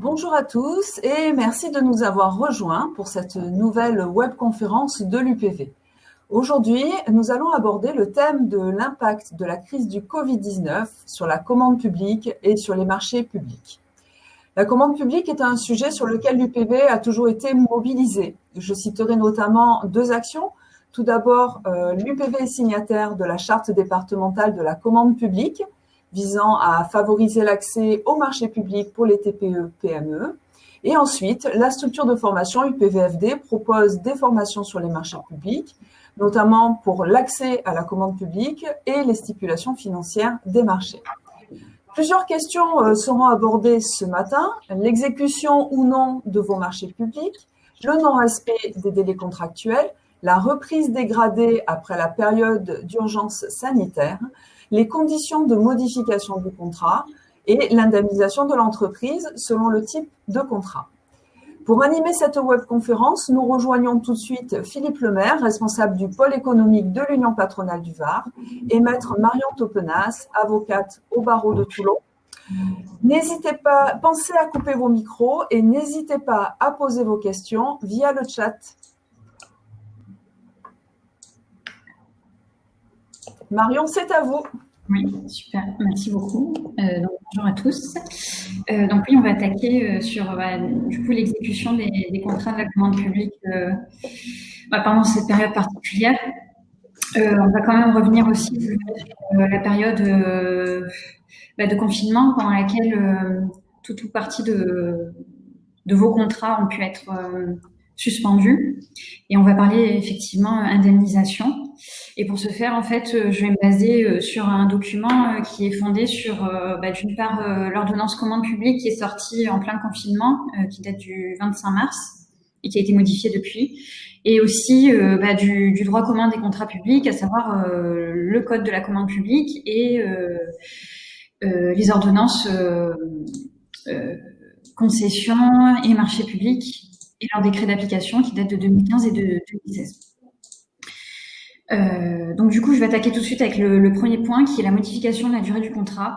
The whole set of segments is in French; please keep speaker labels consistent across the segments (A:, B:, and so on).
A: Bonjour à tous et merci de nous avoir rejoints pour cette nouvelle webconférence de l'UPV. Aujourd'hui, nous allons aborder le thème de l'impact de la crise du Covid-19 sur la commande publique et sur les marchés publics. La commande publique est un sujet sur lequel l'UPV a toujours été mobilisé. Je citerai notamment deux actions. Tout d'abord, l'UPV est signataire de la charte départementale de la commande publique, visant à favoriser l'accès au marché public pour les TPE-PME. Et ensuite, la structure de formation UPVFD propose des formations sur les marchés publics, notamment pour l'accès à la commande publique et les stipulations financières des marchés. Plusieurs questions seront abordées ce matin. L'exécution ou non de vos marchés publics, le non-respect des délais contractuels, la reprise dégradée après la période d'urgence sanitaire, les conditions de modification du contrat et l'indemnisation de l'entreprise selon le type de contrat. Pour animer cette webconférence, nous rejoignons tout de suite Philippe Lemaire, responsable du pôle économique de l'Union patronale du Var, et maître Marion Topenas, avocate au barreau de Toulon. N'hésitez pas, pensez à couper vos micros et n'hésitez pas à poser vos questions via le chat. Marion, c'est à vous.
B: Oui, super, merci beaucoup. Donc, bonjour à tous. Donc oui, on va attaquer sur du coup l'exécution des contrats de la commande publique pendant cette période particulière. On va quand même revenir aussi sur la période de confinement pendant laquelle toute ou partie de vos contrats ont pu être suspendus. Et on va parler effectivement indemnisation. Et pour ce faire, en fait, je vais me baser sur un document qui est fondé sur, d'une part, l'ordonnance commande publique qui est sortie en plein confinement, qui date du 25 mars et qui a été modifiée depuis, et aussi du droit commun des contrats publics, à savoir le code de la commande publique et les ordonnances concessions et marchés publics et leur décret d'application qui date de 2015 et de 2016. Donc du coup, je vais attaquer tout de suite avec le premier point qui est la modification de la durée du contrat.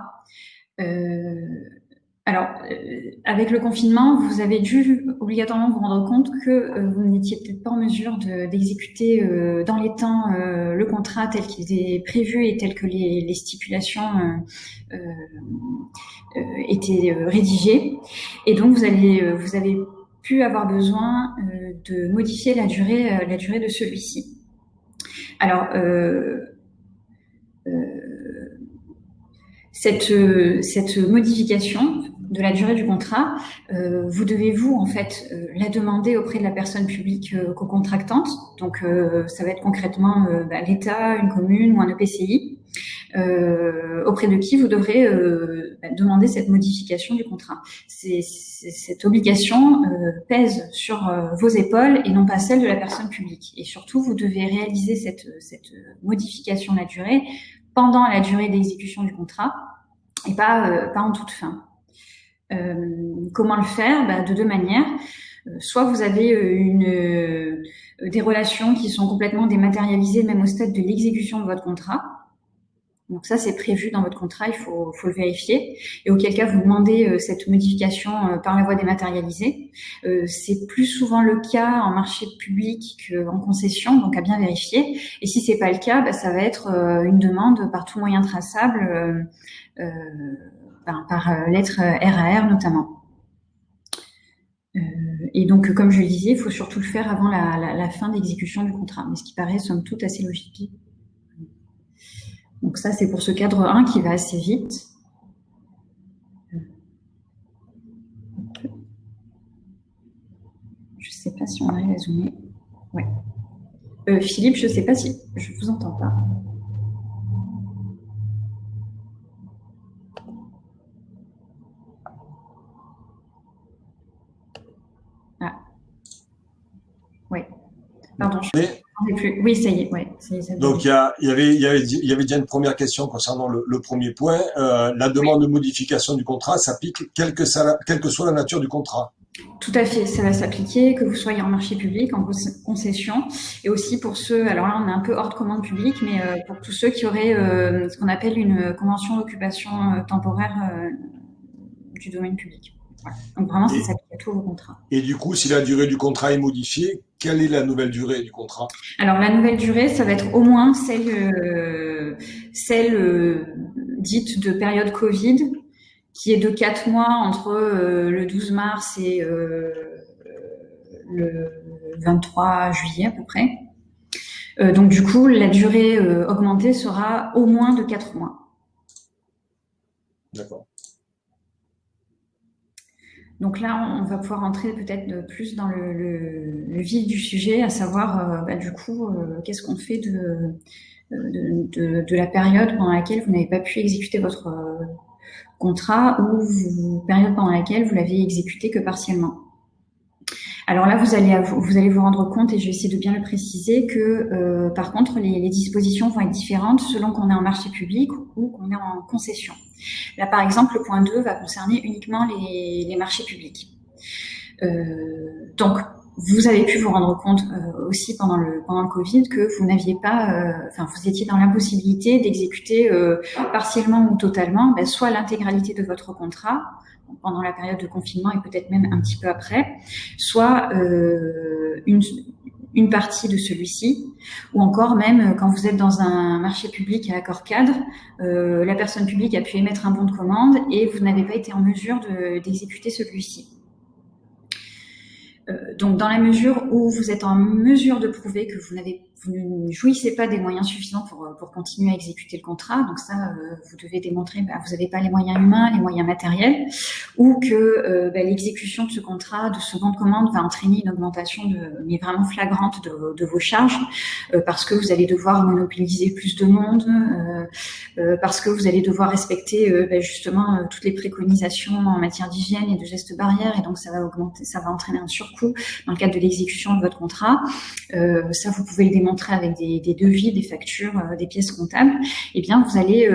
B: Avec le confinement, vous avez dû obligatoirement vous rendre compte que vous n'étiez peut-être pas en mesure d'exécuter dans les temps le contrat tel qu'il était prévu et tel que les stipulations étaient rédigées. Et donc vous avez pu avoir besoin de modifier la durée de celui-ci. Alors, cette modification de la durée du contrat, vous devez en fait la demander auprès de la personne publique co-contractante. Donc, ça va être concrètement l'État, une commune ou un EPCI, auprès de qui vous devrez demander cette modification du contrat. Cette obligation pèse sur vos épaules et non pas celle de la personne publique. Et surtout, vous devez réaliser cette modification de la durée pendant la durée d'exécution du contrat et pas en toute fin. Comment le faire? De deux manières. Soit vous avez des relations qui sont complètement dématérialisées, même au stade de l'exécution de votre contrat. Donc ça, c'est prévu dans votre contrat, il faut le vérifier. Et auquel cas, vous demandez cette modification par la voie dématérialisée. C'est plus souvent le cas en marché public qu'en concession, donc à bien vérifier. Et si c'est pas le cas, ça va être une demande par tout moyen traçable, par lettre RAR notamment. Et donc, comme je le disais, il faut surtout le faire avant la fin d'exécution du contrat, mais ce qui paraît somme toute assez logique. Donc ça, c'est pour ce cadre 1 qui va assez vite. Je ne sais pas si on arrive à zoomer. Ouais. Philippe, je ne sais pas si... Je ne vous entends pas. Ah. Ouais. Pardon, je ne m'entendais plus. Oui, ça y est. Ouais, ça y est.
C: Donc, il y avait déjà une première question concernant le premier point. La demande de modification du contrat s'applique quelle que soit la nature du contrat.
B: Tout à fait, ça va s'appliquer, que vous soyez en marché public, en concession, et aussi pour ceux, alors là on est un peu hors de commande publique, mais pour tous ceux qui auraient ce qu'on appelle une convention d'occupation temporaire du domaine public. Voilà. Donc vraiment, ça
C: Et,
B: s'applique à tous vos contrats.
C: et du coup, si la durée du contrat est modifiée, quelle est la nouvelle durée du contrat?
B: Alors la nouvelle durée, ça va être au moins celle dite de période Covid, qui est de 4 mois entre le 12 mars et le 23 juillet à peu près. Donc du coup, la durée augmentée sera au moins de 4 mois.
C: D'accord.
B: Donc là, on va pouvoir entrer peut-être plus dans le vif du sujet, à savoir du coup, qu'est-ce qu'on fait de la période pendant laquelle vous n'avez pas pu exécuter votre contrat ou période pendant laquelle vous l'avez exécuté que partiellement. Alors là, vous allez vous rendre compte, et je vais essayer de bien le préciser, que par contre, les dispositions vont être différentes selon qu'on est en marché public ou qu'on est en concession. Là, par exemple, le point 2 va concerner uniquement les marchés publics. Donc, vous avez pu vous rendre compte aussi pendant le Covid que vous n'aviez pas, vous étiez dans l'impossibilité d'exécuter partiellement ou totalement, soit l'intégralité de votre contrat pendant la période de confinement et peut-être même un petit peu après, soit une partie de celui-ci, ou encore même quand vous êtes dans un marché public à accord cadre, la personne publique a pu émettre un bon de commande et vous n'avez pas été en mesure d'exécuter celui-ci. Donc, dans la mesure où vous êtes en mesure de prouver que vous ne jouissez pas des moyens suffisants pour continuer à exécuter le contrat, donc ça, vous devez démontrer que vous n'avez pas les moyens humains, les moyens matériels, ou que l'exécution de ce contrat, de ce bon de commande, va entraîner une augmentation mais vraiment flagrante de vos charges, parce que vous allez devoir monopoliser plus de monde, parce que vous allez devoir respecter justement toutes les préconisations en matière d'hygiène et de gestes barrières, et donc ça va entraîner un surcoût dans le cadre de l'exécution de votre contrat. Ça, vous pouvez le démontrer avec des devis, des factures, des pièces comptables. Eh bien, vous allez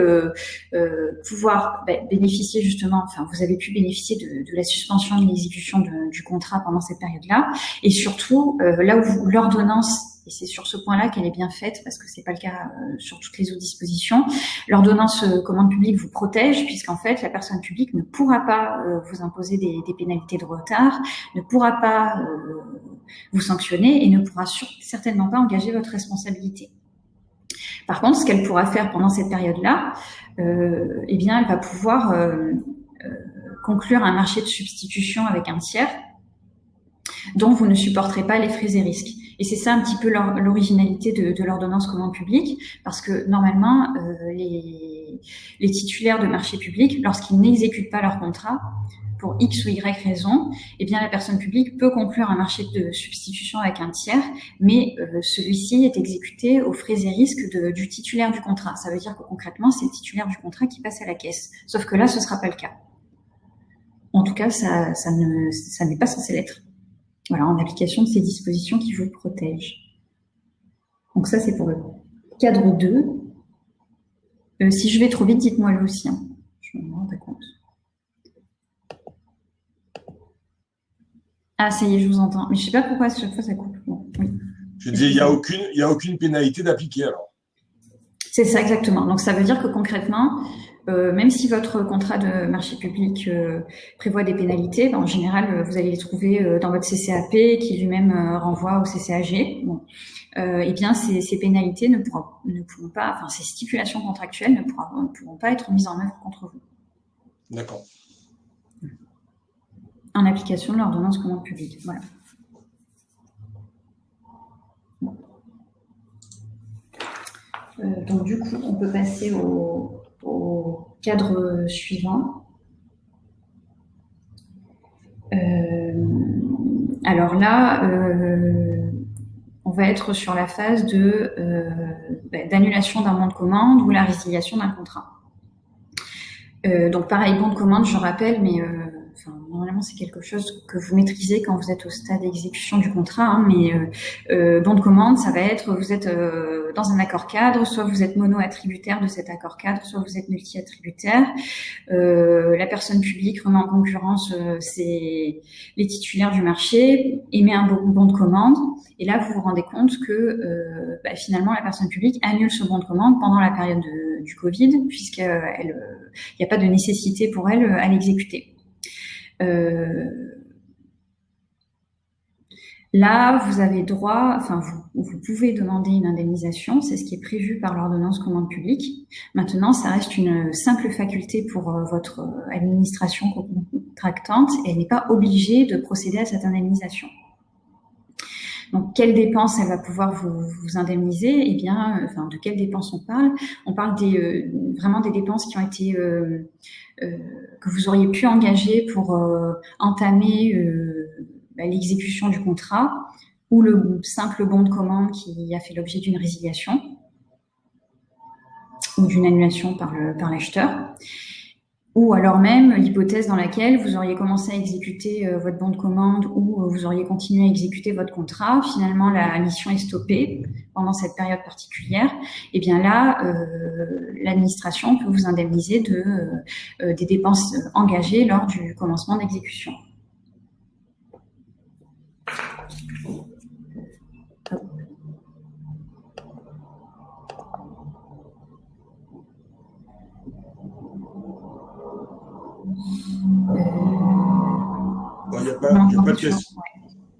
B: pouvoir bénéficier justement, vous avez pu bénéficier de la suspension de l'exécution du contrat pendant cette période-là, et surtout là où l'ordonnance, et c'est sur ce point-là qu'elle est bien faite, parce que c'est pas le cas sur toutes les autres dispositions. L'ordonnance commande publique vous protège, puisqu'en fait, la personne publique ne pourra pas vous imposer des pénalités de retard, ne pourra pas vous sanctionner et ne pourra certainement pas engager votre responsabilité. Par contre, ce qu'elle pourra faire pendant cette période-là, eh bien, elle va pouvoir conclure un marché de substitution avec un tiers dont vous ne supporterez pas les frais et risques. Et c'est ça un petit peu l'originalité de l'ordonnance commande publique, parce que normalement, les titulaires de marché public, lorsqu'ils n'exécutent pas leur contrat, pour X ou Y raison, eh bien la personne publique peut conclure un marché de substitution avec un tiers, mais celui-ci est exécuté aux frais et risques du titulaire du contrat. Ça veut dire que concrètement, c'est le titulaire du contrat qui passe à la caisse. Sauf que là, ce ne sera pas le cas. En tout cas, ça n'est pas censé l'être. Voilà, en application de ces dispositions qui vous protègent. Donc ça, c'est pour le cadre 2. Si je vais trop vite, dites-moi-le aussi. Hein. Je me rends pas compte. Ah, ça y est, je vous entends. Mais je ne sais pas pourquoi à chaque fois ça coupe. Bon, oui.
C: Je dis, il y a aucune pénalité d'appliquer alors.
B: C'est ça, exactement. Donc ça veut dire que concrètement, même si votre contrat de marché public prévoit des pénalités, en général, vous allez les trouver dans votre CCAP qui lui-même renvoie au CCAG. Bon. Eh bien, ces pénalités ne pourront pas, ces stipulations contractuelles ne pourront pas être mises en œuvre contre vous.
C: D'accord.
B: En application de l'ordonnance commande publique. Voilà. Donc du coup, on peut passer au cadre suivant. Alors là, on va être sur la phase d'annulation d'un bon de commande ou la résiliation d'un contrat. Donc pareil, bon de commande, je rappelle, mais normalement c'est quelque chose que vous maîtrisez quand vous êtes au stade d'exécution du contrat, hein, mais bon de commande, ça va être, vous êtes dans un accord cadre, soit vous êtes mono-attributaire de cet accord cadre, soit vous êtes multi-attributaire. La personne publique remet en concurrence les titulaires du marché, émet un bon de commande, et là vous vous rendez compte que finalement la personne publique annule ce bon de commande pendant la période du Covid, puisqu'il n'y a pas de nécessité pour elle à l'exécuter. Là, vous avez droit, enfin, vous pouvez demander une indemnisation, c'est ce qui est prévu par l'ordonnance commande publique. Maintenant, ça reste une simple faculté pour votre administration contractante et elle n'est pas obligée de procéder à cette indemnisation. Donc, quelles dépenses elle va pouvoir vous indemniser? Eh bien, enfin, de quelles dépenses on parle? On parle vraiment des dépenses qui ont été que vous auriez pu engager pour entamer l'exécution du contrat ou le simple bon de commande qui a fait l'objet d'une résiliation ou d'une annulation par l'acheteur, ou alors même l'hypothèse dans laquelle vous auriez commencé à exécuter votre bon de commande ou vous auriez continué à exécuter votre contrat. Finalement, la mission est stoppée pendant cette période particulière. Et bien là, l'administration peut vous indemniser des dépenses engagées lors du commencement d'exécution.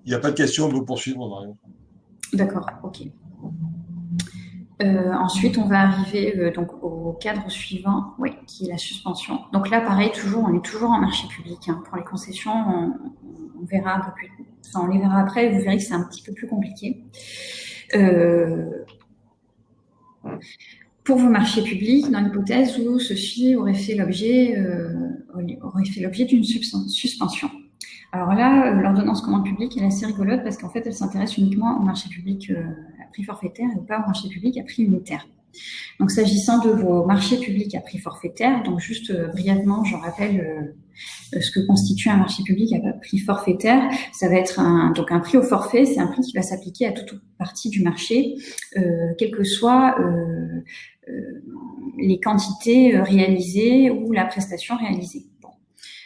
C: Il n'y a pas de question, on peut poursuivre, Marion.
B: D'accord, ok. Ensuite, on va arriver donc au cadre suivant, oui, qui est la suspension. Donc là, pareil, on est toujours en marché public. Hein. Pour les concessions, on verra un peu plus. Enfin, on les verra après. Vous verrez que c'est un petit peu plus compliqué. Pour vos marchés publics, dans l'hypothèse où ceci aurait fait l'objet d'une suspension. Alors là, l'ordonnance commande publique est assez rigolote parce qu'en fait, elle s'intéresse uniquement au marché public à prix forfaitaire et pas au marché public à prix unitaire. Donc, s'agissant de vos marchés publics à prix forfaitaire, donc juste brièvement, je rappelle ce que constitue un marché public à prix forfaitaire. Ça va être un prix au forfait, c'est un prix qui va s'appliquer à toute partie du marché, quelles que soient les quantités réalisées ou la prestation réalisée. Bon.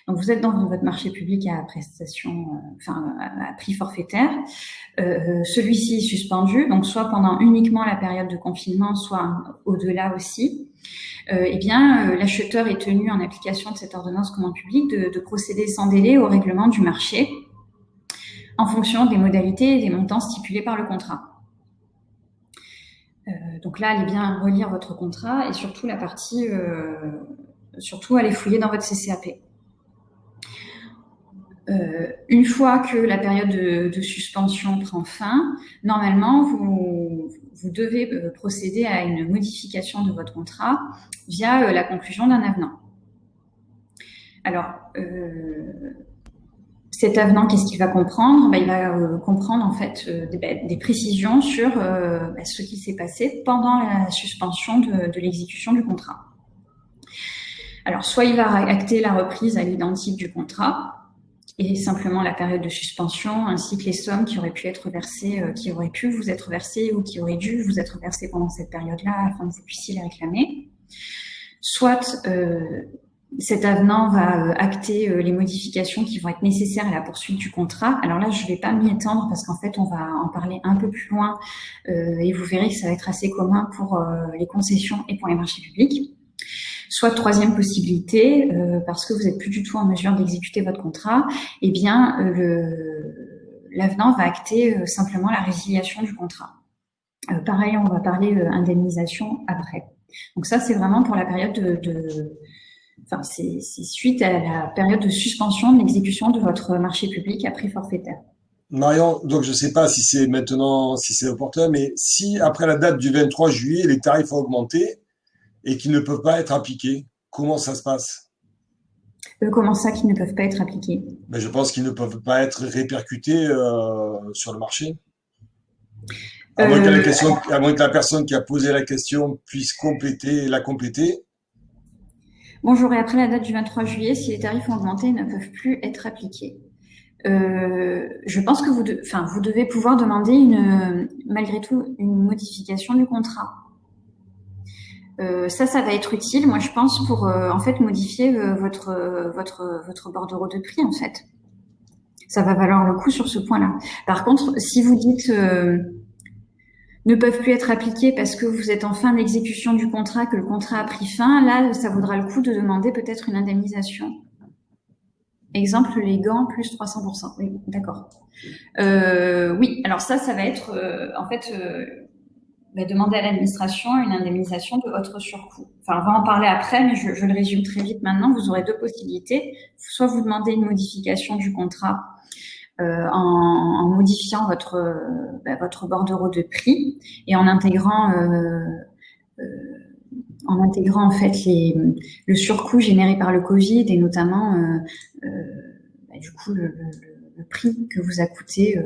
B: Donc, vous êtes dans votre marché public à à prix forfaitaire. Celui-ci est suspendu, donc soit pendant uniquement la période de confinement, soit au-delà aussi. L'acheteur est tenu, en application de cette ordonnance commande publique, de procéder sans délai au règlement du marché en fonction des modalités et des montants stipulés par le contrat. Donc là, allez bien relire votre contrat et surtout la partie, surtout allez fouiller dans votre CCAP. Une fois que la période de suspension prend fin, normalement, vous devez procéder à une modification de votre contrat via la conclusion d'un avenant. Alors, cet avenant, qu'est-ce qu'il va comprendre? Il va comprendre en fait des précisions sur ce qui s'est passé pendant la suspension de l'exécution du contrat. Alors, soit il va acter la reprise à l'identique du contrat, et simplement la période de suspension, ainsi que les sommes qui auraient pu être versées, qui auraient pu vous être versées ou qui auraient dû vous être versées pendant cette période-là afin que vous puissiez les réclamer. Soit cet avenant va acter les modifications qui vont être nécessaires à la poursuite du contrat. Alors là, je ne vais pas m'y étendre parce qu'en fait, on va en parler un peu plus loin et vous verrez que ça va être assez commun pour les concessions et pour les marchés publics. Soit troisième possibilité, parce que vous n'êtes plus du tout en mesure d'exécuter votre contrat, eh bien l'avenant va acter simplement la résiliation du contrat. Pareil, on va parler indemnisation après. Donc ça, c'est vraiment pour la période c'est suite à la période de suspension de l'exécution de votre marché public à prix forfaitaire.
C: Marion, donc je ne sais pas si c'est maintenant, si c'est opportun, mais si après la date du 23 juillet, les tarifs ont augmenté, et qui ne peuvent pas être appliqués. Comment ça se passe?
B: Comment ça qu'ils ne peuvent pas être appliqués?
C: Je pense qu'ils ne peuvent pas être répercutés sur le marché. À moins que la personne qui a posé la question puisse la compléter.
B: Bonjour, et après la date du 23 juillet, si les tarifs ont augmenté, ils ne peuvent plus être appliqués. Je pense que vous devez pouvoir demander malgré tout une modification du contrat. Ça va être utile, moi je pense, pour en fait modifier votre bordereau de prix en fait. Ça va valoir le coup sur ce point-là. Par contre, si vous dites ne peuvent plus être appliqués parce que vous êtes en fin d'exécution du contrat, que le contrat a pris fin, là ça vaudra le coup de demander peut-être une indemnisation. Exemple, les gants plus 300%. Oui, d'accord. Oui, alors ça va être en fait demander à l'administration une indemnisation de votre surcoût. Enfin, on va en parler après, mais je le résume très vite maintenant. Vous aurez deux possibilités. Soit vous demandez une modification du contrat en modifiant votre bordereau de prix et en intégrant en fait le surcoût généré par le Covid et notamment du coup le prix que vous a coûté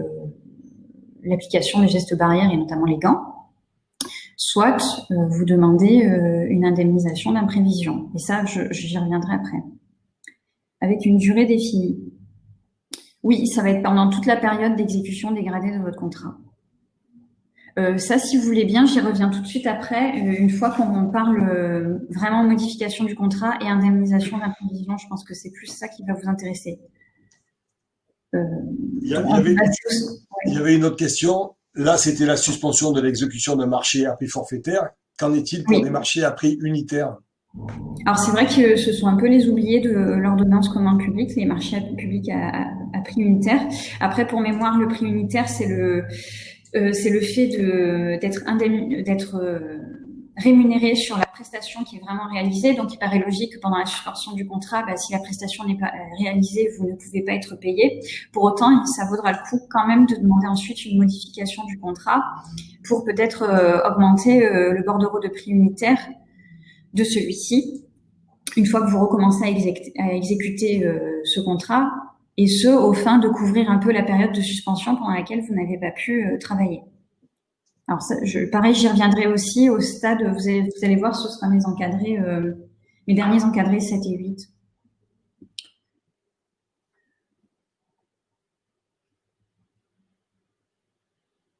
B: l'application des gestes barrières et notamment les gants. Soit vous demandez une indemnisation d'imprévision. Et ça, j'y reviendrai après. Avec une durée définie. Oui, ça va être pendant toute la période d'exécution dégradée de votre contrat. Ça, si vous voulez bien, j'y reviens tout de suite après, une fois qu'on parle vraiment modification du contrat et indemnisation d'imprévision. Je pense que c'est plus ça qui va vous intéresser.
C: Il y avait une autre question. Là, c'était la suspension de l'exécution d'un marché à prix forfaitaire. Qu'en est-il pour des marchés à prix unitaire?
B: Alors, c'est vrai que ce sont un peu les oubliés de l'ordonnance commande publique, les marchés publics à prix unitaire. Après, pour mémoire, le prix unitaire, c'est le fait d'être rémunéré sur la prestation qui est vraiment réalisée. Donc, il paraît logique que pendant la suspension du contrat, si la prestation n'est pas réalisée, vous ne pouvez pas être payé. Pour autant, ça vaudra le coup quand même de demander ensuite une modification du contrat pour peut-être augmenter le bordereau de prix unitaire de celui-ci une fois que vous recommencez à exécuter ce contrat, et ce, au fin de couvrir un peu la période de suspension pendant laquelle vous n'avez pas pu travailler. Alors, pareil, j'y reviendrai aussi au stade, vous allez voir, ce sera mes derniers encadrés 7 et 8.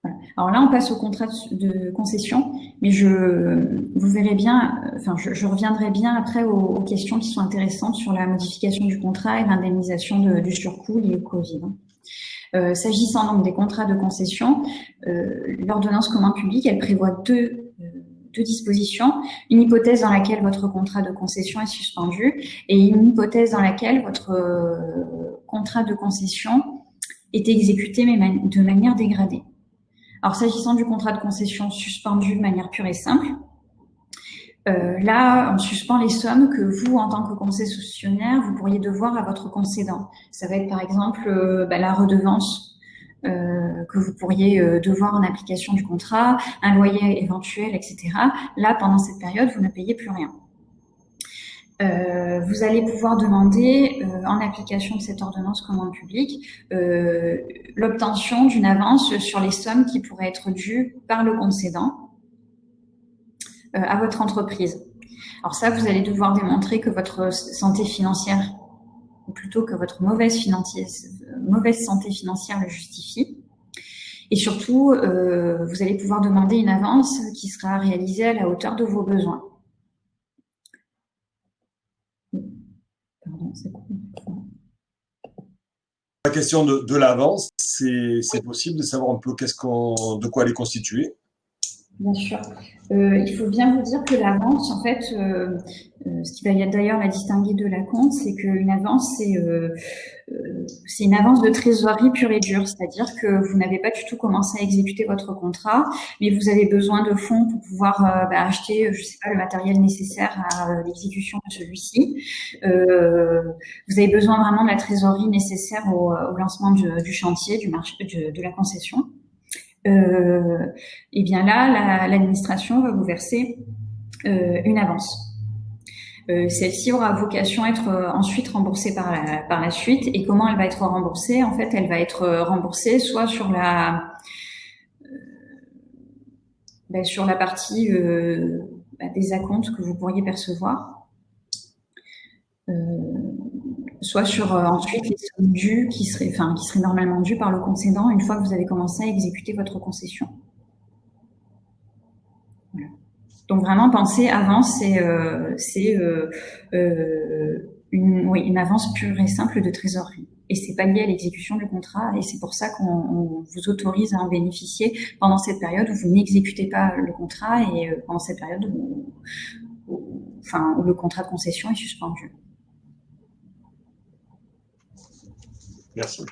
B: Voilà. Alors là, on passe au contrat de concession, mais vous verrez bien, je reviendrai bien après aux questions qui sont intéressantes sur la modification du contrat et l'indemnisation du surcoût lié au Covid. S'agissant donc des contrats de concession, l'ordonnance commande publique, elle prévoit deux dispositions. Une hypothèse dans laquelle votre contrat de concession est suspendu et une hypothèse dans laquelle votre contrat de concession est exécuté mais de manière dégradée. Alors, s'agissant du contrat de concession suspendu de manière pure et simple, là, on suspend les sommes que vous, en tant que concessionnaire, vous pourriez devoir à votre concédant. Ça va être par exemple la redevance que vous pourriez devoir en application du contrat, un loyer éventuel, etc. Là, pendant cette période, vous ne payez plus rien. Vous allez pouvoir demander, en application de cette ordonnance commande publique, l'obtention d'une avance sur les sommes qui pourraient être dues par le concédant à votre entreprise. Alors ça, vous allez devoir démontrer que votre santé financière, ou plutôt que votre mauvaise santé financière le justifie. Et surtout, vous allez pouvoir demander une avance qui sera réalisée à la hauteur de vos besoins. Pardon, c'est cool.
C: La question de l'avance, c'est possible de savoir un peu de quoi elle est constituée?
B: Bien sûr. Il faut bien vous dire que l'avance, en fait, ce qui va d'ailleurs la distinguer de l'acompte, c'est qu'une avance, c'est une avance de trésorerie pure et dure, c'est-à-dire que vous n'avez pas du tout commencé à exécuter votre contrat, mais vous avez besoin de fonds pour pouvoir acheter, je sais pas, le matériel nécessaire à l'exécution de celui-ci. Vous avez besoin vraiment de la trésorerie nécessaire au lancement du chantier, du marché, de la concession. Et bien là, l'administration va vous verser une avance. Celle-ci aura vocation à être ensuite remboursée par la suite. Et comment elle va être remboursée? En fait, elle va être remboursée soit sur la partie des acomptes que vous pourriez percevoir, soit sur ensuite les sommes dues qui seraient normalement dues par le concédant une fois que vous avez commencé à exécuter votre concession. Voilà. Donc vraiment penser avance, c'est une avance pure et simple de trésorerie. Et c'est pas lié à l'exécution du contrat, et c'est pour ça qu'on vous autorise à en bénéficier pendant cette période où vous n'exécutez pas le contrat et pendant cette période où le contrat de concession est suspendu.
C: Merci.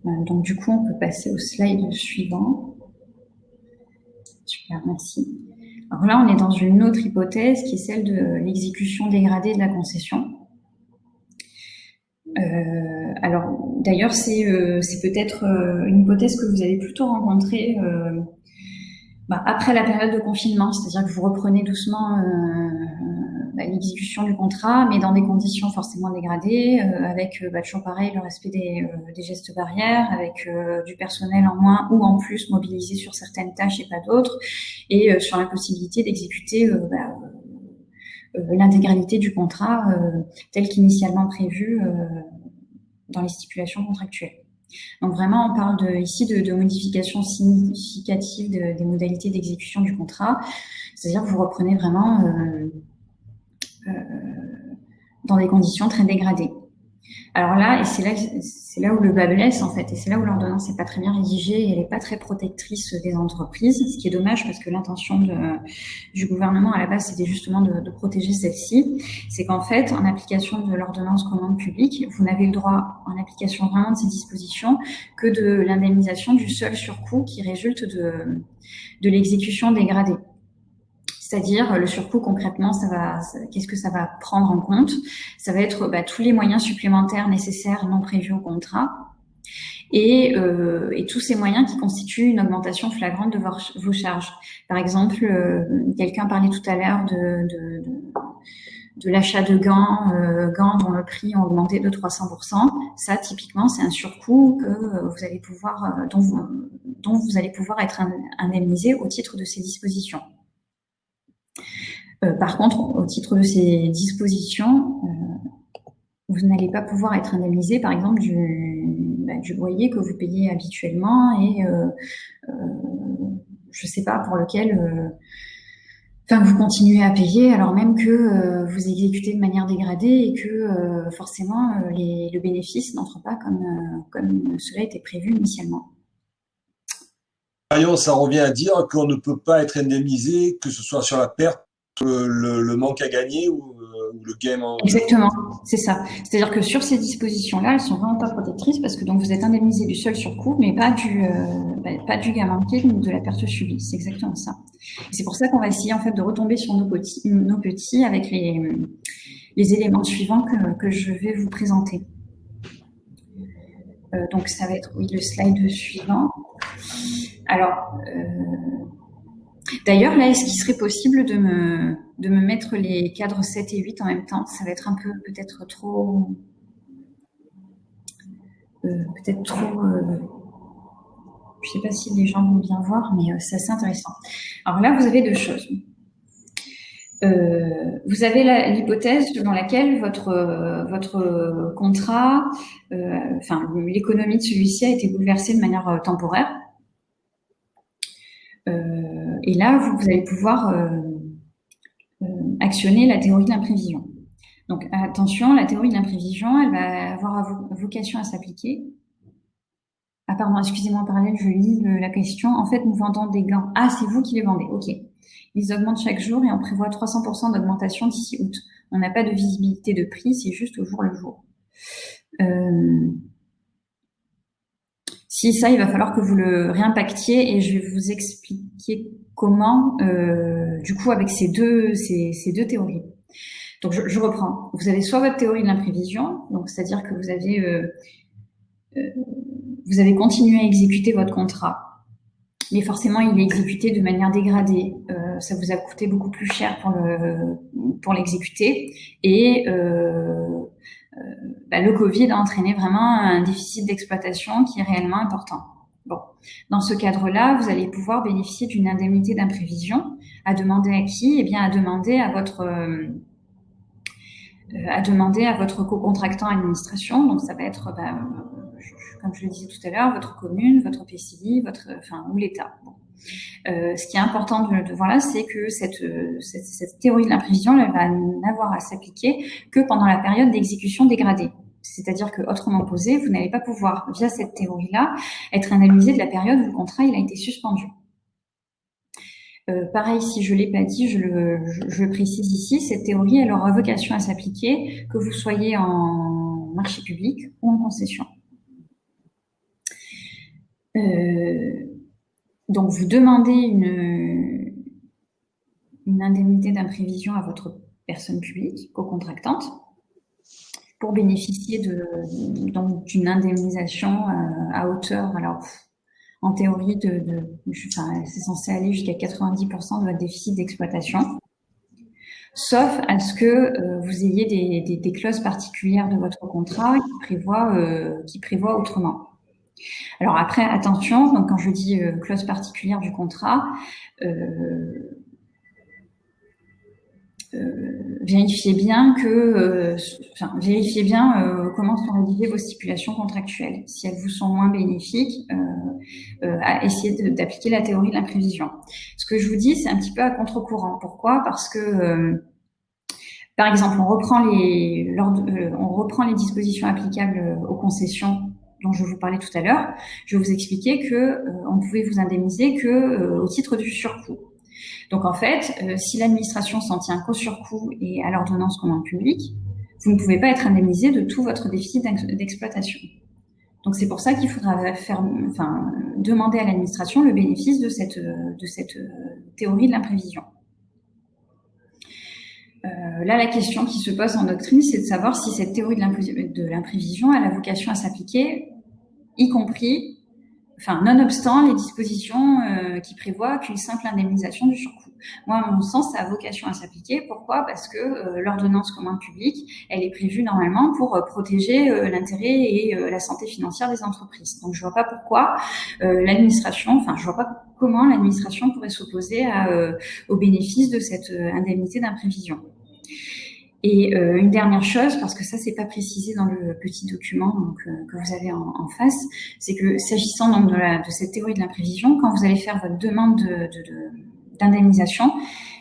B: Donc, du coup, on peut passer au slide suivant. Super, merci. Alors là, on est dans une autre hypothèse qui est celle de l'exécution dégradée de la concession. Alors, d'ailleurs, c'est peut-être une hypothèse que vous allez plutôt rencontrer après la période de confinement, c'est-à-dire que vous reprenez doucement l'exécution du contrat, mais dans des conditions forcément dégradées, avec toujours pareil le respect des gestes barrières, avec du personnel en moins ou en plus mobilisé sur certaines tâches et pas d'autres, et sur l'impossibilité d'exécuter l'intégralité du contrat tel qu'initialement prévu dans les stipulations contractuelles. Donc vraiment, on parle ici de modifications significatives des modalités d'exécution du contrat, c'est-à-dire que vous reprenez vraiment dans des conditions très dégradées. Alors là, et c'est là où le bât blesse en fait, et c'est là où l'ordonnance n'est pas très bien rédigée et elle n'est pas très protectrice des entreprises, ce qui est dommage parce que l'intention du gouvernement à la base c'était justement de protéger celle-ci. C'est qu'en fait, en application de l'ordonnance commande publique, vous n'avez le droit, en application vraiment de ces dispositions, que de l'indemnisation du seul surcoût qui résulte de l'exécution dégradée. C'est-à-dire le surcoût concrètement, qu'est-ce que ça va prendre en compte? Ça va être tous les moyens supplémentaires nécessaires non prévus au contrat et tous ces moyens qui constituent une augmentation flagrante de vos charges. Par exemple, quelqu'un parlait tout à l'heure de l'achat de gants dont le prix a augmenté de 300%. Ça, typiquement, c'est un surcoût que vous allez pouvoir, dont vous allez pouvoir être indemnisé au titre de ces dispositions. Par contre, au titre de ces dispositions, vous n'allez pas pouvoir être indemnisé, par exemple, du loyer que vous payez habituellement et je ne sais pas, pour lequel vous continuez à payer alors même que vous exécutez de manière dégradée et que forcément le bénéfice n'entre pas comme cela était prévu initialement.
C: Ça revient à dire qu'on ne peut pas être indemnisé, que ce soit sur la perte, le manque à gagner ou le gain en...
B: Exactement, c'est ça. C'est-à-dire que sur ces dispositions-là, elles sont vraiment pas protectrices parce que donc vous êtes indemnisé du seul surcoût, mais pas du gain manqué ni de la perte subie. C'est exactement ça. Et c'est pour ça qu'on va essayer en fait de retomber sur nos petits avec les éléments suivants que je vais vous présenter. Donc ça va être le slide suivant. Alors. D'ailleurs, là, est-ce qu'il serait possible de me mettre les cadres 7 et 8 en même temps? Ça va être un peu, peut-être trop... je sais pas si les gens vont bien voir, mais c'est assez intéressant. Alors là, vous avez deux choses. Vous avez l'hypothèse dans laquelle votre contrat, l'économie de celui-ci a été bouleversée de manière temporaire. Et là, vous allez pouvoir actionner la théorie de l'imprévision. Donc, attention, la théorie de l'imprévision, elle va avoir vocation à s'appliquer. Ah, pardon, excusez-moi, en parallèle, je lis la question. En fait, nous vendons des gants. Ah, c'est vous qui les vendez. OK. Ils augmentent chaque jour et on prévoit 300% d'augmentation d'ici août. On n'a pas de visibilité de prix, c'est juste au jour le jour. Si ça, il va falloir que vous le réimpactiez et je vais vous expliquer comment, du coup, avec ces deux théories. Donc, je reprends. Vous avez soit votre théorie de l'imprévision, donc c'est-à-dire que vous avez continué à exécuter votre contrat, mais forcément, il est exécuté de manière dégradée. Ça vous a coûté beaucoup plus cher pour l'exécuter et le Covid a entraîné vraiment un déficit d'exploitation qui est réellement important. Bon, dans ce cadre-là, vous allez pouvoir bénéficier d'une indemnité d'imprévision. À demander à qui? Eh bien, à demander à votre co-contractant administration. Donc, ça va être, comme je le disais tout à l'heure, votre commune, votre PCI, ou l'État. Bon. Ce qui est important de voir là, c'est que cette théorie de l'imprévision, elle va n'avoir à s'appliquer que pendant la période d'exécution dégradée. C'est-à-dire que, autrement posé, vous n'allez pas pouvoir, via cette théorie-là, être indemnisé de la période où le contrat il a été suspendu. Pareil, si je l'ai pas dit, je le précise ici, cette théorie, elle aura vocation à s'appliquer que vous soyez en marché public ou en concession. Donc, vous demandez une indemnité d'imprévision à votre personne publique, co-contractante, pour bénéficier d'une indemnisation à hauteur, alors en théorie, c'est censé aller jusqu'à 90% de votre déficit d'exploitation, sauf à ce que vous ayez des clauses particulières de votre contrat qui prévoient autrement. Alors après, attention, donc quand je dis clause particulière du contrat, vérifiez bien comment sont rédigées vos stipulations contractuelles. Si elles vous sont moins bénéfiques, à essayer d'appliquer la théorie de l'imprévision. Ce que je vous dis, c'est un petit peu à contre-courant. Pourquoi ? Parce que par exemple, on reprend les dispositions applicables aux concessions dont je vous parlais tout à l'heure. Je vais vous expliquer que on pouvait vous indemniser que au titre du surcoût. Donc en fait, si l'administration s'en tient qu'au surcoût et à l'ordonnance commande publique, vous ne pouvez pas être indemnisé de tout votre déficit d'exploitation. Donc c'est pour ça qu'il faudra demander à l'administration le bénéfice de cette théorie de l'imprévision. Là, la question qui se pose en doctrine, c'est de savoir si cette théorie de l'imprévision a la vocation à s'appliquer, y compris, nonobstant les dispositions qui prévoient qu'une simple indemnisation du surcoût. Moi, à mon sens, ça a vocation à s'appliquer. Pourquoi ? Parce que l'ordonnance commande publique, elle est prévue normalement pour protéger l'intérêt et la santé financière des entreprises. Donc, je vois pas pourquoi je vois pas comment l'administration pourrait s'opposer au bénéfice de cette indemnité d'imprévision. Et une dernière chose, parce que ça c'est pas précisé dans le petit document que vous avez en face, c'est que s'agissant donc de cette théorie de l'imprévision, quand vous allez faire votre demande d'indemnisation,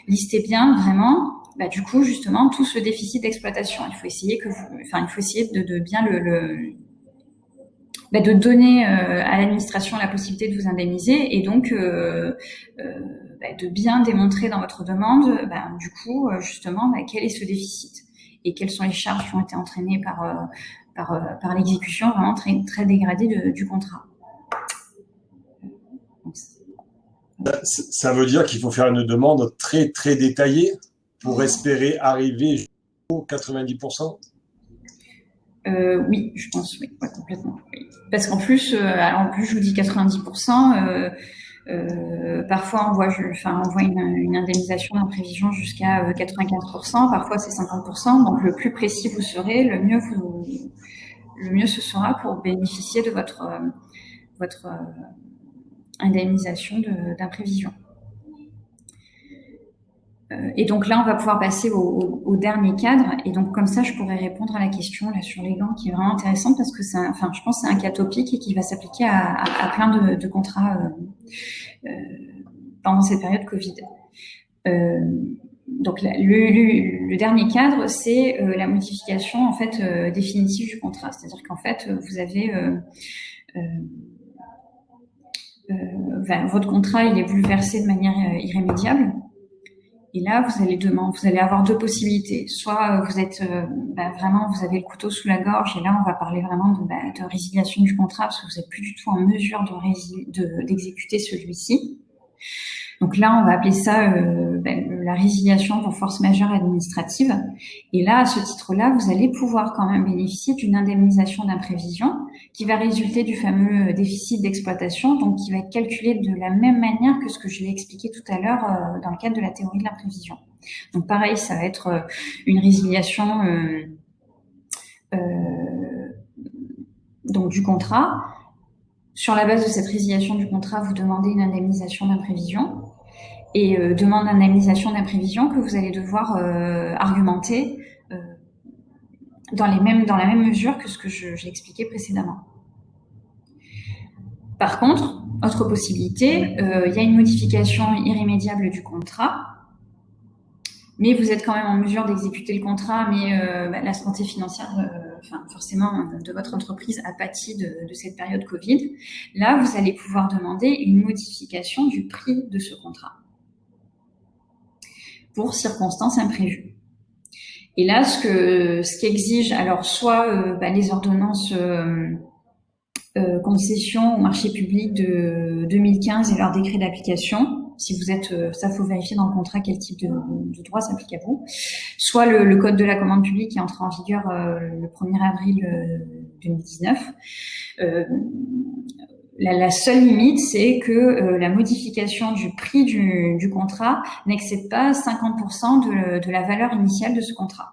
B: listez bien vraiment, du coup justement tout ce déficit d'exploitation. Il faut essayer de bien de donner à l'administration la possibilité de vous indemniser et donc de bien démontrer dans votre demande, quel est ce déficit et quelles sont les charges qui ont été entraînées par l'exécution vraiment très, très dégradée du contrat.
C: Ça veut dire qu'il faut faire une demande très, très détaillée pour espérer arriver jusqu'aux 90%?
B: Oui, je pense, oui, ouais, complètement. Oui. Parce qu'en plus, je vous dis 90%, parfois on voit une indemnisation d'imprévision jusqu'à 95%, parfois c'est 50%. Donc le plus précis vous serez, le mieux ce sera pour bénéficier de votre indemnisation d'imprévision. Et donc là, on va pouvoir passer au dernier cadre. Et donc comme ça, je pourrais répondre à la question là sur les gants qui est vraiment intéressante parce que je pense que c'est un cas topique et qui va s'appliquer à plein de contrats pendant cette période Covid. Donc le dernier cadre, c'est la modification en fait définitive du contrat. C'est-à-dire qu'en fait, vous avez votre contrat, il est bouleversé de manière irrémédiable. Et là, vous allez avoir deux possibilités. Soit vous êtes vraiment, vous avez le couteau sous la gorge, et là, on va parler vraiment de résiliation du contrat parce que vous n'êtes plus du tout en mesure d'exécuter celui-ci. Donc là, on va appeler ça la résiliation pour force majeure administrative. Et là, à ce titre-là, vous allez pouvoir quand même bénéficier d'une indemnisation d'imprévision qui va résulter du fameux déficit d'exploitation, donc qui va être calculé de la même manière que ce que je l'ai expliqué tout à l'heure dans le cadre de la théorie de l'imprévision. Donc pareil, ça va être une résiliation donc du contrat. Sur la base de cette résiliation du contrat, vous demandez une indemnisation d'imprévision et demande d'indemnisation d'imprévision que vous allez devoir argumenter dans la même mesure que ce que j'ai expliqué précédemment. Par contre, autre possibilité, il y a une modification irrémédiable du contrat, mais vous êtes quand même en mesure d'exécuter le contrat, mais la santé financière forcément de votre entreprise a pâti de cette période Covid. Là, vous allez pouvoir demander une modification du prix de ce contrat pour circonstances imprévues. Et là, ce qu'exige, alors soit les ordonnances concession au marché public de 2015 et leur décret d'application. Si vous êtes, ça faut vérifier dans le contrat quel type de droit s'applique à vous. Soit le code de la commande publique qui est entré en vigueur le 1er avril 2019. La seule limite, c'est que la modification du prix du contrat n'excède pas 50% de la valeur initiale de ce contrat.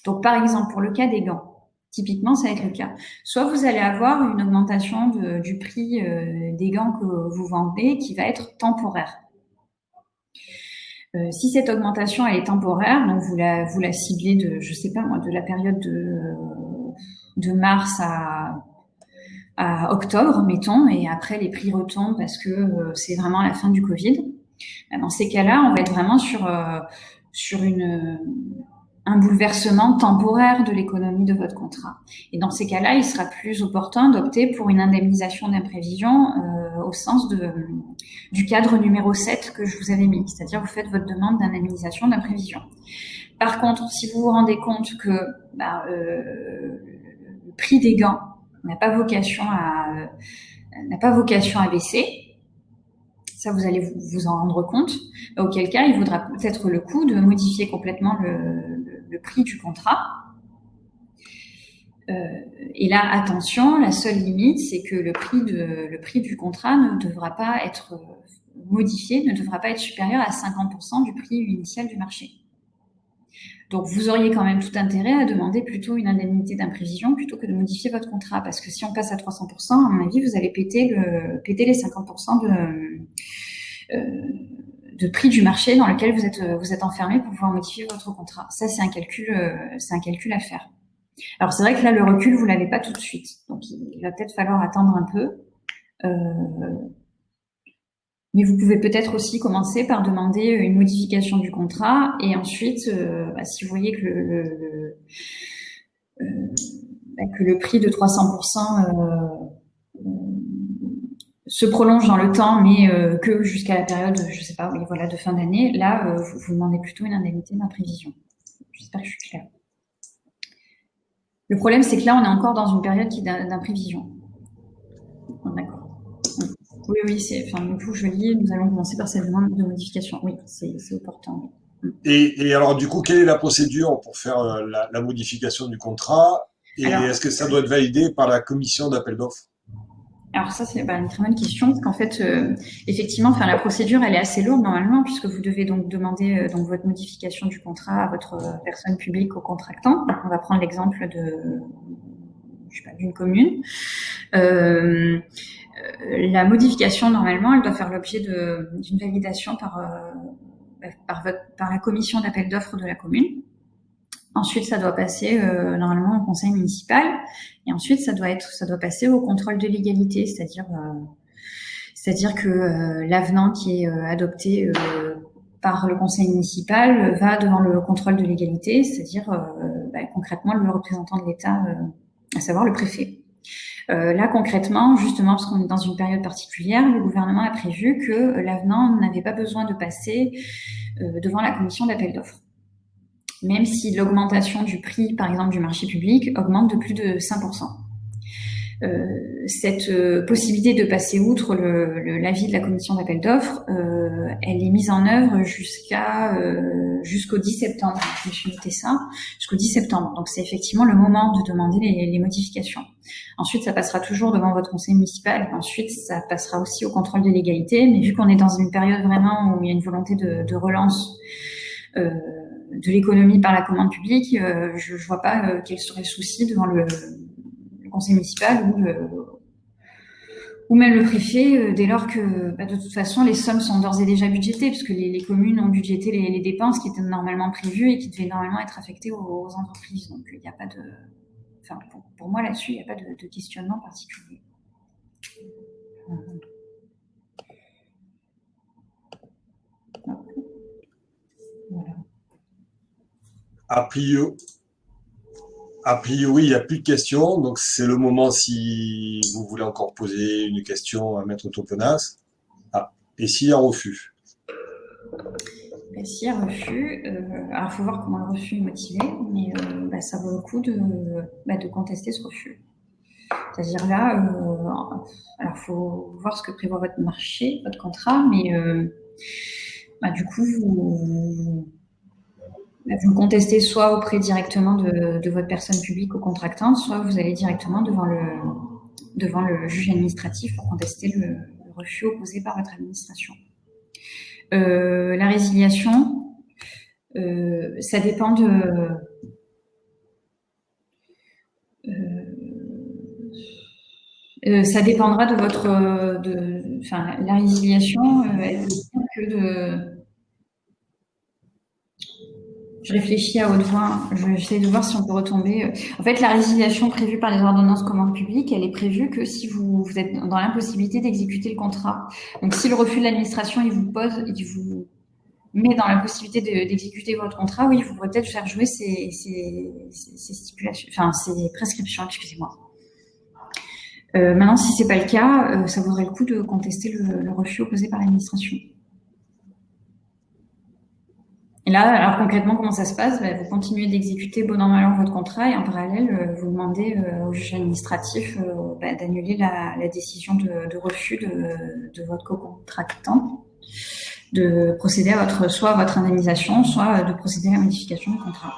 B: Donc, par exemple, pour le cas des gants, typiquement, ça va être le cas. Soit vous allez avoir une augmentation du prix des gants que vous vendez qui va être temporaire. Si cette augmentation elle est temporaire, donc vous la ciblez de, je sais pas moi, de la période de mars à octobre, mettons, et après les prix retombent parce que c'est vraiment la fin du Covid. Dans ces cas-là, on va être vraiment sur un bouleversement temporaire de l'économie de votre contrat. Et dans ces cas-là, il sera plus opportun d'opter pour une indemnisation d'imprévision au sens du cadre numéro 7 que je vous avais mis, c'est-à-dire vous faites votre demande d'indemnisation d'imprévision. Par contre, si vous vous rendez compte que le prix des gants n'a pas vocation à baisser, ça vous allez vous en rendre compte, auquel cas il vaudra peut-être le coup de modifier complètement le prix du contrat. Et là, attention, la seule limite, c'est que le prix du contrat ne devra pas être modifié, ne devra pas être supérieur à 50% du prix initial du marché. Donc, vous auriez quand même tout intérêt à demander plutôt une indemnité d'imprévision plutôt que de modifier votre contrat. Parce que si on passe à 300%, à mon avis, vous allez péter les 50% de prix du marché dans lequel vous êtes enfermé pour pouvoir modifier votre contrat. Ça, c'est un calcul à faire. Alors, c'est vrai que là, le recul, vous l'avez pas tout de suite. Donc, il va peut-être falloir attendre un peu. Mais vous pouvez peut-être aussi commencer par demander une modification du contrat et ensuite, si vous voyez que le prix de 300% se prolonge dans le temps, mais que jusqu'à la période, je sais pas, de fin d'année, là, vous demandez plutôt une indemnité d'imprévision. J'espère que je suis claire. Le problème, c'est que là, on est encore dans une période qui est d'imprévision. D'accord. Oui, du coup, je lis, nous allons commencer par cette demande de modification. Oui, c'est opportun.
C: Et alors, du coup, quelle est la procédure pour faire la modification du contrat? Et est-ce que ça doit être validé par la commission d'appel d'offres?
B: Alors ça, c'est une très bonne question, parce qu'en fait, effectivement, la procédure, elle est assez lourde normalement, puisque vous devez donc demander votre modification du contrat à votre personne publique au contractant. Donc, on va prendre l'exemple d'une commune. La modification, normalement, elle doit faire l'objet d'une validation par la commission d'appel d'offres de la commune. Ensuite, ça doit passer normalement au conseil municipal, et ensuite ça doit passer au contrôle de légalité, c'est-à-dire que l'avenant qui est adopté par le conseil municipal va devant le contrôle de légalité, c'est-à-dire concrètement le représentant de l'État, à savoir le préfet. Là, concrètement, justement, parce qu'on est dans une période particulière, le gouvernement a prévu que l'avenant n'avait pas besoin de passer devant la commission d'appel d'offres. Même si l'augmentation du prix, par exemple, du marché public augmente de plus de 5%. Cette possibilité de passer outre l'avis de la commission d'appel d'offres, elle est mise en œuvre jusqu'au 10 septembre. Je me suis noté ça, jusqu'au 10 septembre. Donc, c'est effectivement le moment de demander les modifications. Ensuite, ça passera toujours devant votre conseil municipal. Ensuite, ça passera aussi au contrôle de légalité. Mais vu qu'on est dans une période vraiment où il y a une volonté de relance de l'économie par la commande publique, je vois pas quel serait le souci devant le conseil municipal ou même le préfet, dès lors que de toute façon les sommes sont d'ores et déjà budgétées, puisque les communes ont budgété les dépenses qui étaient normalement prévues et qui devaient normalement être affectées aux entreprises. Donc il n'y a pas de, pour moi là-dessus, il n'y a pas de questionnement particulier. Voilà.
C: A priori, il n'y a plus de questions, donc c'est le moment si vous voulez encore poser une question à Maître Topenas. Et s'il y a un refus?
B: S'il y a refus, alors il faut voir comment le refus est motivé, mais ça vaut le coup de contester ce refus. C'est-à-dire là, alors il faut voir ce que prévoit votre marché, votre contrat, mais du coup, vous le contestez soit auprès directement de votre personne publique ou contractante, soit vous allez directement devant le juge administratif pour contester le refus opposé par votre administration. La résiliation, ça dépend ça dépendra de votre, la résiliation, elle dépend que de. Je réfléchis à haute voix. J'essaie de voir si on peut retomber. En fait, la résiliation prévue par les ordonnances commande publique, elle est prévue que si vous êtes dans l'impossibilité d'exécuter le contrat. Donc, si le refus de l'administration, il vous met dans l'impossibilité d'exécuter votre contrat, oui, vous pourrez peut-être faire jouer ces stipulations, ces prescriptions, excusez-moi. Maintenant, si c'est pas le cas, ça vaudrait le coup de contester le refus opposé par l'administration. Et là, alors concrètement, comment ça se passe? Vous continuez d'exécuter bon an mal an votre contrat et en parallèle, vous demandez au juge administratif d'annuler la décision de refus de votre co-contractant, de procéder à soit à votre indemnisation, soit de procéder à la modification du contrat.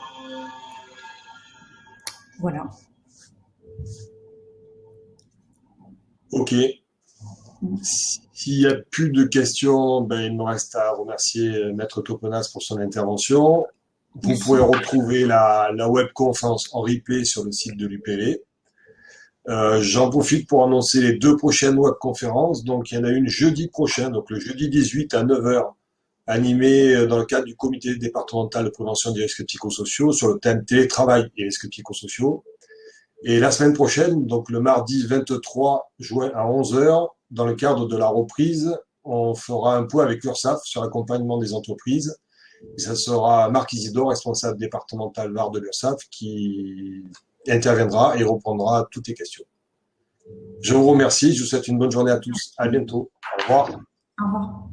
B: Voilà.
C: Ok. S'il n'y a plus de questions, il me reste à remercier Maître Topenas pour son intervention. Vous pourrez retrouver la webconférence en replay sur le site de l'UPV. J'en profite pour annoncer les 2 prochaines webconférences. Donc, il y en a une jeudi prochain, donc le jeudi 18 à 9 h, animée dans le cadre du comité départemental de prévention des risques psychosociaux sur le thème télétravail et risques psychosociaux. Et la semaine prochaine, donc le mardi 23 juin à 11 h, dans le cadre de la reprise, on fera un point avec l'URSSAF sur l'accompagnement des entreprises. Et ça sera Marc Isidore, responsable départemental VAR de l'URSSAF, qui interviendra et reprendra toutes les questions. Je vous remercie, je vous souhaite une bonne journée à tous. À bientôt. Au revoir.
B: Au revoir.